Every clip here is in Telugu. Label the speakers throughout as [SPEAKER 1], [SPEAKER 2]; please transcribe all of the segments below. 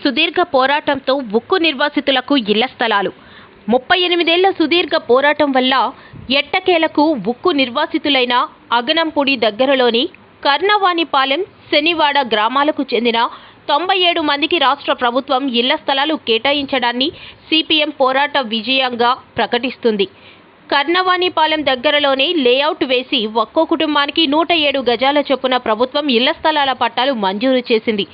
[SPEAKER 1] సుదీర్ఘ పోరాటంతో ఉక్కు నిర్వాసితులకు ఇళ్ల స్థలాలు. 38 ఏళ్ల సుదీర్ఘ పోరాటం వల్ల ఎట్టకేలకు ఉక్కు నిర్వాసితులైన అగనంపూడి దగ్గరలోని కర్ణవానిపాలెం, శనివాడ గ్రామాలకు చెందిన 97 మందికి రాష్ట్ర ప్రభుత్వం ఇళ్ల స్థలాలు కేటాయించడాన్ని సిపిఎం పోరాట విజయంగా ప్రకటిస్తుంది. కర్ణవానిపాలెం దగ్గరలోనే లేఅవుట్ వేసి ఒక్కో కుటుంబానికి 107 గజాల చొప్పున ప్రభుత్వం ఇళ్ల స్థలాల పట్టాలు మంజూరు చేసింది.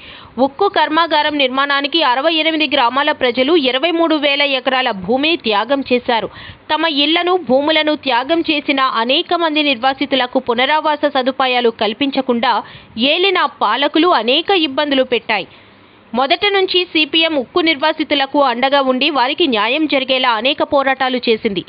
[SPEAKER 1] ఉక్కు కర్మాగారం నిర్మాణానికి 68 గ్రామాల ప్రజలు 23,000 ఎకరాల భూమిని త్యాగం చేశారు. తమ ఇళ్లను, భూములను త్యాగం చేసిన అనేక మంది నిర్వాసితులకు పునరావాస సదుపాయాలు కల్పించకుండా ఏలిన పాలకులు అనేక ఇబ్బందులు పెట్టాయి. మొదటి నుంచి సిపిఎం ఉక్కు నిర్వాసితులకు అండగా ఉండి వారికి న్యాయం జరిగేలా అనేక పోరాటాలు చేసింది.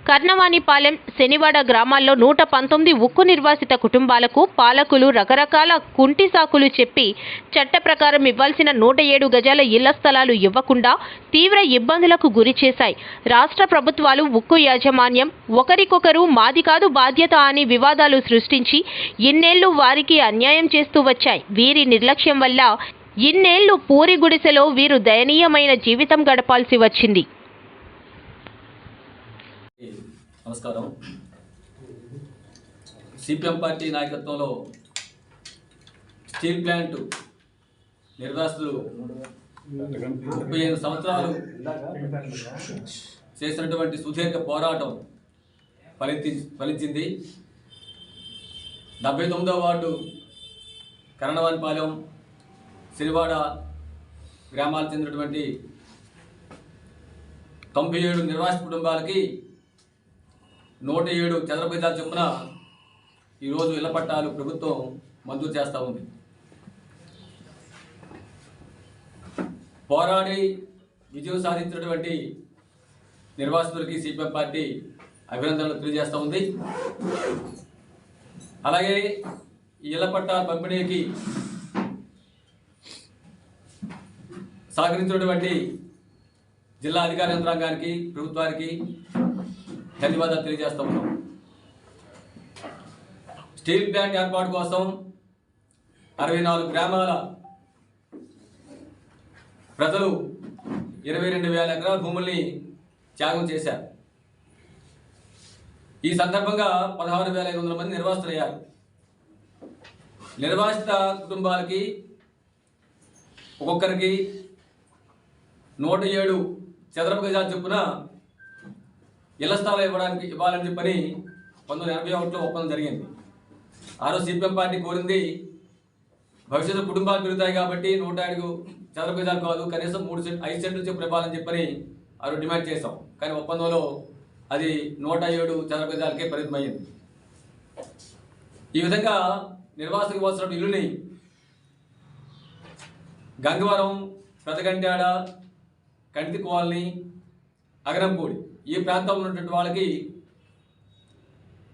[SPEAKER 1] కర్ణవానిపాలెం, శనివాడ గ్రామాల్లో 119 ఉక్కు నిర్వాసిత కుటుంబాలకు పాలకులు రకరకాల కుంటి సాకులు చెప్పి చట్ట ప్రకారం ఇవ్వాల్సిన 107 గజాల ఇళ్ల స్థలాలు ఇవ్వకుండా తీవ్ర ఇబ్బందులకు గురి చేశాయి. రాష్ట్ర ప్రభుత్వాలు ఉక్కు యాజమాన్యం ఒకరికొకరు మాది కాదు బాధ్యత అని వివాదాలు సృష్టించి ఇన్నేళ్లు వారికి అన్యాయం చేస్తూ వచ్చాయి. వీరి నిర్లక్ష్యం వల్ల ఇన్నేళ్లు పూరి గుడిసెలో వీరు దయనీయమైన జీవితం గడపాల్సి వచ్చింది.
[SPEAKER 2] నమస్కారం. సిపిఎం పార్టీ నాయకత్వంలో స్టీల్ ప్లాంట్ నిర్వాసితులు 35 సంవత్సరాలు చేసినటువంటి సుదీర్ఘ పోరాటం ఫలించింది. 79వ వార్డు కర్ణవానిపాలెం, శనివాడ గ్రామాలకు చెందినటువంటి 97 నిర్వాసిత కుటుంబాలకి 107 చదరపు గజాల చొప్పున ఈరోజు ఇళ్ల పట్టాలు ప్రభుత్వం మంజూరు చేస్తూ ఉంది. పోరాడి విజయం సాధించినటువంటి నిర్వాసితులకి సిపిఎం పార్టీ అభినందనలు తెలియజేస్తూ ఉంది. అలాగే ఈ ఇళ్ల పట్టాల పంపిణీకి సహకరించినటువంటి జిల్లా అధికార యంత్రాంగానికి, ప్రభుత్వానికి ధన్యవాదాలు తెలియజేస్తూ ఉన్నాం. స్టీల్ ప్లాంట్ ఏర్పాటు కోసం 64 గ్రామాల ప్రజలు 22,000 ఎకరాల భూముల్ని త్యాగం చేశారు. ఈ సందర్భంగా 16,500 మంది నిర్వాసితులయ్యారు. నిర్వాసిత కుటుంబాలకి ఒక్కొక్కరికి 107 చదరపు గజాల చొప్పున ఇళ్ల స్థలాలు ఇవ్వాలని చెప్పని 1981లో ఒప్పందం జరిగింది. ఆ రోజు సిపిఎం పార్టీ కోరింది భవిష్యత్తు కుటుంబాలు పెరుగుతాయి కాబట్టి 107 చదరపు గజాలు కాదు, కనీసం 5 సెంట్లు చొప్పున ఇవ్వాలని చెప్పని ఆ రోజు డిమాండ్ చేశాం. కానీ ఒప్పందంలో అది 107 చదరపు గజాలకే పరిమితమైంది. ఈ విధంగా నిర్వాసితులకు ఇవ్వాల్సిన ఇల్లుని గంగవరం, పెదగంట్యాడ, కంటి కాలనీ, అగనంపూడి ఈ ప్రాంతంలో ఉన్నటువంటి వాళ్ళకి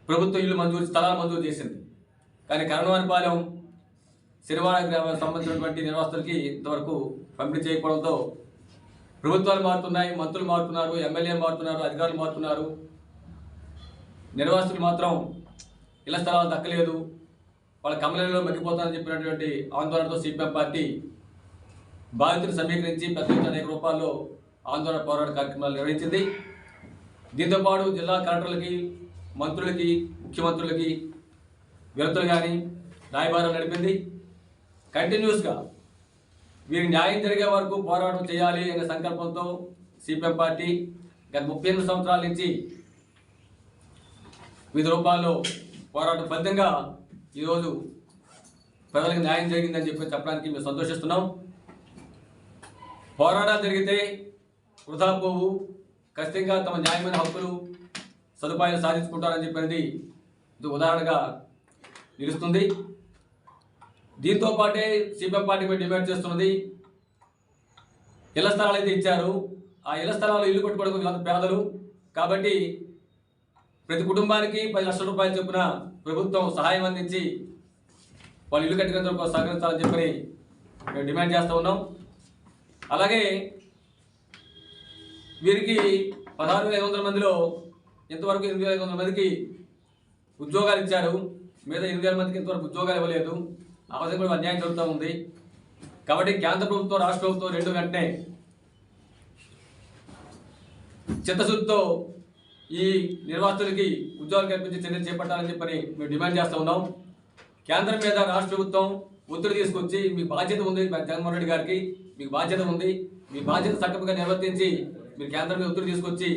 [SPEAKER 2] ప్రభుత్వం స్థలాలు మంజూరు చేసింది. కానీ కర్ణవానిపాలెం, శనివాడ గ్రామానికి సంబంధించినటువంటి నిర్వాసితులకి ఇంతవరకు పంపిణీ చేయకపోవడంతో ప్రభుత్వాలు మారుతున్నాయి, మంత్రులు మారుతున్నారు, ఎమ్మెల్యేలు మారుతున్నారు, అధికారులు మారుతున్నారు. నిర్వాసితులు మాత్రం ఇళ్ల స్థలాలు దక్కలేదు, వాళ్ళ కమలలో మగ్గిపోతారని చెప్పినటువంటి ఆందోళనతో సిపిఎం పార్టీ బాధితులు సమీకరించి పెద్ద అనేక రూపాల్లో ఆందోళన పోరాట కార్యక్రమాలు నిర్వహించింది. దీంతోపాటు జిల్లా కలెక్టర్లకి, మంత్రులకి, ముఖ్యమంత్రులకి వినతులు కానీ రాయబారాలు నడిపింది. కంటిన్యూస్గా వీరి న్యాయం జరిగే వరకు పోరాటం చేయాలి అనే సంకల్పంతో సిపిఎం పార్టీ గత 38 సంవత్సరాల నుంచి వివిధ రూపాల్లో పోరాటం ఫలితంగా ఈరోజు ప్రజలకు న్యాయం జరిగిందని చెప్పడానికి మేము సంతోషిస్తున్నాం. పోరాటాలు జరిగితే వృధా పోవు, ఖచ్చితంగా తమ న్యాయమైన హక్కులు, సదుపాయాలు సాధించుకుంటారని చెప్పినది ఇది ఉదాహరణగా నిలుస్తుంది. దీంతో పాటే సిపిఎం పార్టీ డిమాండ్ చేస్తున్నది, ఇళ్ల స్థలాలు అయితే ఇచ్చారు, ఆ ఇళ్ల స్థలాలు ఇల్లు కట్టుకోవడం వీళ్ళంతా పేదలు కాబట్టి ప్రతి కుటుంబానికి 10 లక్షల రూపాయలు చొప్పున ప్రభుత్వం సహాయం అందించి వాళ్ళు ఇల్లు కట్టుకునేందుకు సహకరించాలని చెప్పని మేము డిమాండ్ చేస్తూ ఉన్నాం. అలాగే వీరికి 16,500 మందిలో ఇంతవరకు 8,500 మందికి ఉద్యోగాలు ఇచ్చారు. మిగతా 8,000 మందికి ఇంతవరకు ఉద్యోగాలు ఇవ్వలేదు. ఆ విధంగా కూడా అన్యాయం జరుగుతూ ఉంది. కాబట్టి కేంద్ర ప్రభుత్వం రాష్ట్ర ప్రభుత్వం రెండు వెంటనే చిత్తశుద్ధితో ఈ నిర్వాసితులకి ఉద్యోగాలు కల్పించే చర్యలు చేపట్టాలని చెప్పని మేము డిమాండ్ చేస్తూ ఉన్నాం. కేంద్రం మీద రాష్ట్ర ప్రభుత్వం ఒత్తిడి తీసుకొచ్చి మీకు బాధ్యత ఉంది, జగన్మోహన్ రెడ్డి గారికి మీకు బాధ్యత ఉంది, మీ బాధ్యత సక్రమంగా నిర్వర్తించి మీరు కేంద్రం మీద ఒత్తిడి తీసుకొచ్చి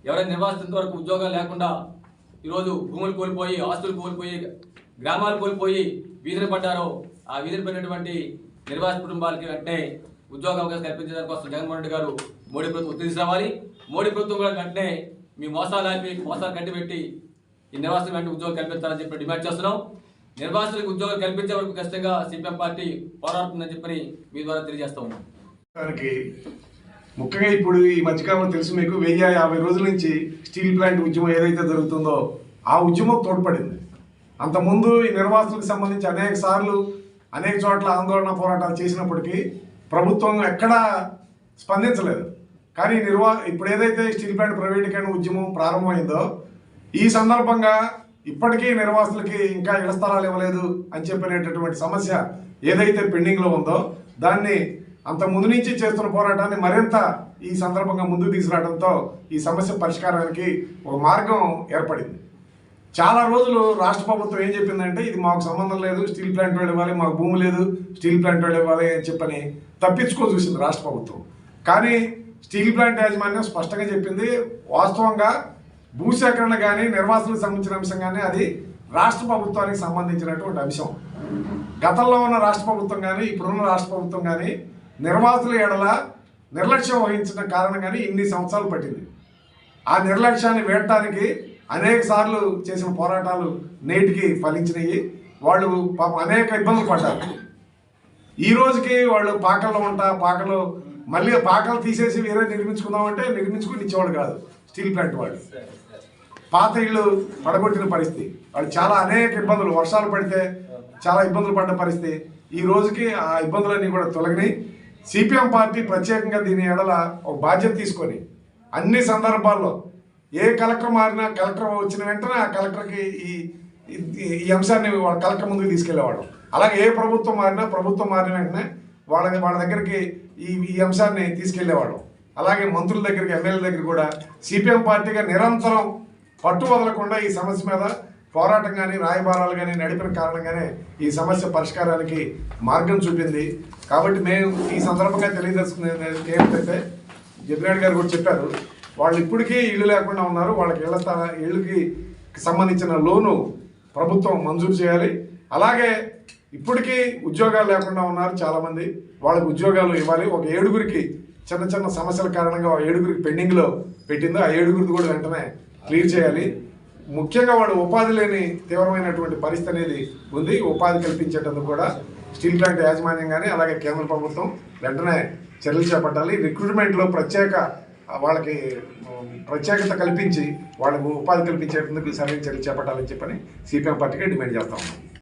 [SPEAKER 2] ఎవరైనా నిర్వాసిత వరకు ఉద్యోగాలు లేకుండా ఈరోజు భూములు కోల్పోయి, ఆస్తులు కోల్పోయి, గ్రామాలు కోల్పోయి వీధిని పడ్డారో ఆ వీధిని పడినటువంటి నిర్వాసిత కుటుంబాలకి వెంటనే ఉద్యోగ అవకాశం కల్పించడానికి కోసం జగన్మోహన్ రెడ్డి గారు మోడీ ప్రభుత్వం ఒత్తిడి తీసుకురావాలి. మోడీ ప్రభుత్వం కూడా వెంటనే మీ మోసాలు ఆపి మోసాలు కట్టిపెట్టి ఈ నిర్వాసితులకు వెంటనే ఉద్యోగం కల్పిస్తారని చెప్పి డిమాండ్ చేస్తున్నాం. నిర్వాసితులకు ఉద్యోగం కల్పించే వరకు ఖచ్చితంగా సిపిఎం పార్టీ పోరాడుతుందని చెప్పని మీ ద్వారా తెలియజేస్తా ఉన్నాం.
[SPEAKER 3] ముఖ్యంగా ఇప్పుడు ఈ మధ్యకాలంలో తెలుసు మీకు 1050 రోజుల నుంచి స్టీల్ ప్లాంట్ ఉద్యమం ఏదైతే జరుగుతుందో ఆ ఉద్యమం తోడ్పడింది. అంతకుముందు ఈ నిర్వాసితులకు సంబంధించి అనేక చోట్ల ఆందోళన పోరాటాలు చేసినప్పటికీ ప్రభుత్వం ఎక్కడా స్పందించలేదు. కానీ ఇప్పుడు ఏదైతే స్టీల్ ప్లాంట్ ప్రైవేటీకరణ ఉద్యమం ప్రారంభమైందో ఈ సందర్భంగా ఇప్పటికీ నిర్వాసితులకి ఇంకా ఇళ్ల స్థలాలు ఇవ్వలేదు అని చెప్పినటువంటి సమస్య ఏదైతే పెండింగ్లో ఉందో దాన్ని అంత ముందు నుంచి చేస్తున్న పోరాటాన్ని మరింత ఈ సందర్భంగా ముందుకు తీసుకురావడంతో ఈ సమస్య పరిష్కారానికి ఒక మార్గం ఏర్పడింది. చాలా రోజులు రాష్ట్ర ప్రభుత్వం ఏం చెప్పిందంటే ఇది మాకు సంబంధం లేదు, స్టీల్ ప్లాంట్ వాళ్ళు ఇవ్వాలి, మాకు భూమి లేదు, స్టీల్ ప్లాంట్ వాళ్ళు ఇవ్వాలి అని చెప్పని తప్పించుకో చూసింది రాష్ట్ర ప్రభుత్వం. కానీ స్టీల్ ప్లాంట్ యాజమాన్యం స్పష్టంగా చెప్పింది వాస్తవంగా భూసేకరణ కానీ నిర్వాసులకు సంబంధించిన అంశం కానీ అది రాష్ట్ర ప్రభుత్వానికి సంబంధించినటువంటి అంశం. గతంలో ఉన్న రాష్ట్ర ప్రభుత్వం కానీ ఇప్పుడున్న రాష్ట్ర ప్రభుత్వం కానీ నిర్వాసుల ఎడల నిర్లక్ష్యం వహించిన కారణంగానే ఇన్ని సంవత్సరాలు పట్టింది. ఆ నిర్లక్ష్యాన్ని వేయటానికి అనేక సార్లు చేసిన పోరాటాలు నేటికి ఫలించినాయి. వాళ్ళు పాపం అనేక ఇబ్బందులు పడ్డారు. ఈ రోజుకి వాళ్ళు పాకలు మళ్ళీ పాకలు తీసేసి వేరే నిర్మించుకుందామంటే నిర్మించుకుని ఇచ్చేవాడు కాదు స్టీల్ ప్లాంట్ వాళ్ళు. పాత ఇళ్ళు పడగొట్టిన పరిస్థితి, వాళ్ళు చాలా అనేక ఇబ్బందులు, వర్షాలు పడితే చాలా ఇబ్బందులు పడ్డ పరిస్థితి. ఈ రోజుకి ఆ ఇబ్బందులన్నీ కూడా తొలగినాయి. సిపిఎం పార్టీ ప్రత్యేకంగా దీని ఎడల ఒక బాధ్యత తీసుకొని అన్ని సందర్భాల్లో ఏ కలెక్టర్ మారినా కలెక్టర్ వచ్చిన వెంటనే ఆ కలెక్టర్కి ఈ అంశాన్ని వాళ్ళ కలెక్టర్ ముందుకు తీసుకెళ్లేవాడు. అలాగే ఏ ప్రభుత్వం మారిన వెంటనే వాళ్ళ దగ్గరికి ఈ అంశాన్ని తీసుకెళ్లేవాడు. అలాగే మంత్రుల దగ్గరికి, ఎమ్మెల్యేల దగ్గర కూడా సిపిఎం పార్టీగా నిరంతరం పట్టు వదలకుండా ఈ సమస్య మీద పోరాటం కానీ రాయబారాలు కానీ నడిపిన కారణంగానే ఈ సమస్య పరిష్కారానికి మార్గం చూపింది. కాబట్టి మేము ఈ సందర్భంగా తెలియజేసుకునేది ఏంటంటే జగ్గిరెడ్డి గారు కూడా చెప్పారు, వాళ్ళు ఇప్పటికీ ఇళ్ళు లేకుండా ఉన్నారు. వాళ్ళకి ఇళ్ళకి సంబంధించిన లోను ప్రభుత్వం మంజూరు చేయాలి. అలాగే ఇప్పటికీ ఉద్యోగాలు లేకుండా ఉన్నారు చాలామంది, వాళ్ళకి ఉద్యోగాలు ఇవ్వాలి. ఒక 7గురికి చిన్న సమస్యల కారణంగా 7గురికి పెండింగ్లో పెట్టిందో ఆ 7గురిది కూడా వెంటనే క్లియర్ చేయాలి. ముఖ్యంగా వాళ్ళు ఉపాధి లేని తీవ్రమైనటువంటి పరిస్థితి అనేది ఉంది. ఉపాధి కల్పించేటందుకు కూడా స్టీల్ ప్లాంట్ యాజమాన్యం కానీ అలాగే కేంద్ర ప్రభుత్వం వెంటనే చర్యలు చేపట్టాలి. రిక్రూట్మెంట్లో వాళ్ళకి ప్రత్యేకత కల్పించి వాళ్ళకు ఉపాధి కల్పించేందుకు సరైన చర్యలు చేపట్టాలని చెప్పని సిపిఎం పార్టీకి డిమాండ్ చేస్తా ఉన్నాం.